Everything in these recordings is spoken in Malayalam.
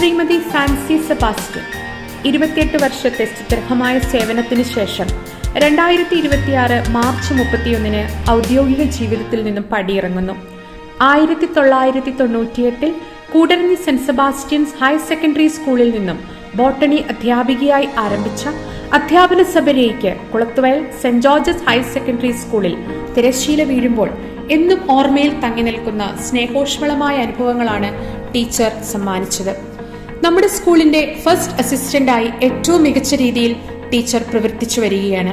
ശ്രീമതി ഫാൻസി സെബാസ്റ്റ്യൻ 28 വർഷത്തെ സ്തുത്യർഹമായ സേവനത്തിന് ശേഷം 2026 മാർച്ച് 31 ഔദ്യോഗിക ജീവിതത്തിൽ നിന്നും പടിയിറങ്ങുന്നു. 1998 Koodaranji saint Sebastian's higher secondary സ്കൂളിൽ നിന്നും ബോട്ടണി അധ്യാപികയായി ആരംഭിച്ച അധ്യാപന സഭയിലേക്ക് Kulathuvayal saint Georges higher secondary സ്കൂളിൽ തിരശ്ശീല വീഴുമ്പോൾ എന്നും ഓർമ്മയിൽ തങ്ങി നിൽക്കുന്ന സ്നേഹോഷ്മളമായ അനുഭവങ്ങളാണ് ടീച്ചർ സമ്മാനിച്ചത്. നമ്മുടെ സ്കൂളിന്റെ ഫസ്റ്റ് അസിസ്റ്റന്റായി ഏറ്റവും മികച്ച രീതിയിൽ ടീച്ചർ പ്രവർത്തിച്ചു വരികയാണ്.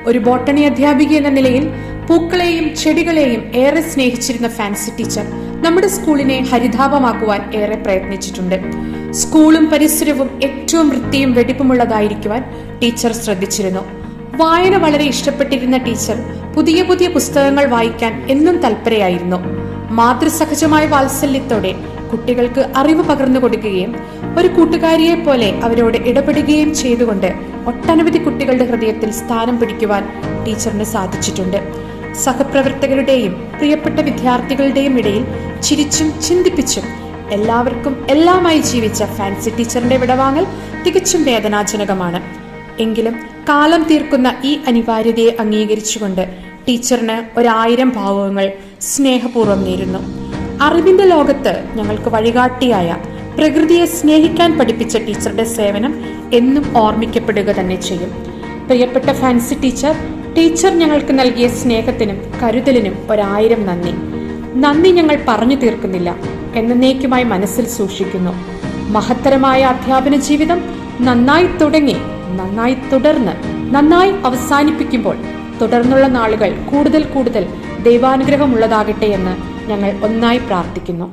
ഒരു ബോട്ടണി അധ്യാപിക എന്ന നിലയിൽ പൂക്കളെയും ചെടികളെയും ഏറെ സ്നേഹിച്ചിരുന്ന ഫാൻസി ടീച്ചർ നമ്മുടെ സ്കൂളിനെ ഹരിതാപമാക്കുവാൻ ഏറെ പ്രയത്നിച്ചിട്ടുണ്ട്. സ്കൂളും പരിസരവും ഏറ്റവും വൃത്തിയും വെടിപ്പുമുള്ളതായിരിക്കുവാൻ ടീച്ചർ ശ്രദ്ധിച്ചിരുന്നു. വായന വളരെ ഇഷ്ടപ്പെട്ടിരുന്ന ടീച്ചർ പുതിയ പുതിയ പുസ്തകങ്ങൾ വായിക്കാൻ എന്നും തൽപരയായിരുന്നു. മാതൃസഹജമായ വാത്സല്യത്തോടെ കുട്ടികൾക്ക് അറിവ് പകർന്നു കൊടുക്കുകയും ഒരു കൂട്ടുകാരിയെ പോലെ അവരോട് ഇടപെടുകയും ചെയ്തുകൊണ്ട് ഒട്ടനവധി കുട്ടികളുടെ ഹൃദയത്തിൽ സ്ഥാനം പിടിക്കുവാൻ ടീച്ചറിന് സാധിച്ചിട്ടുണ്ട്. സഹപ്രവർത്തകരുടെയും പ്രിയപ്പെട്ട വിദ്യാർത്ഥികളുടെയും ഇടയിൽ ചിരിച്ചും ചിന്തിപ്പിച്ചും എല്ലാവർക്കും എല്ലാമായി ജീവിച്ച ഫാൻസി ടീച്ചറിന്റെ വിടവാങ്ങൽ തികച്ചും വേദനാജനകമാണ്. എങ്കിലും കാലം തീർക്കുന്ന ഈ അനിവാര്യതയെ അംഗീകരിച്ചുകൊണ്ട് ടീച്ചറിന് 1000 ഭാവുകങ്ങൾ സ്നേഹപൂർവ്വം നേരുന്നു. അറിവിന്റെ ലോകത്ത് ഞങ്ങൾക്ക് വഴികാട്ടിയായ പ്രകൃതിയെ സ്നേഹിക്കാൻ പഠിപ്പിച്ച ടീച്ചറുടെ സേവനം എന്നും ഓർമ്മിക്കപ്പെടുക തന്നെ ചെയ്യും. പ്രിയപ്പെട്ട ഫാൻസി ടീച്ചർ ഞങ്ങൾക്ക് നൽകിയ സ്നേഹത്തിനും കരുതലിനും 1000 നന്ദി. നന്ദി ഞങ്ങൾ പറഞ്ഞു തീർക്കുന്നില്ല, എന്നേക്കുമായി മനസ്സിൽ സൂക്ഷിക്കുന്നു. മഹത്തരമായ അധ്യാപന ജീവിതം നന്നായി തുടങ്ങി, നന്നായി തുടർന്ന്, നന്നായി അവസാനിപ്പിക്കുമ്പോൾ തുടർന്നുള്ള നാളുകൾ കൂടുതൽ ദൈവാനുഗ്രഹമുള്ളതാകട്ടെ എന്ന് ഞങ്ങൾ ഒന്നായി പ്രാർത്ഥിക്കുന്നു.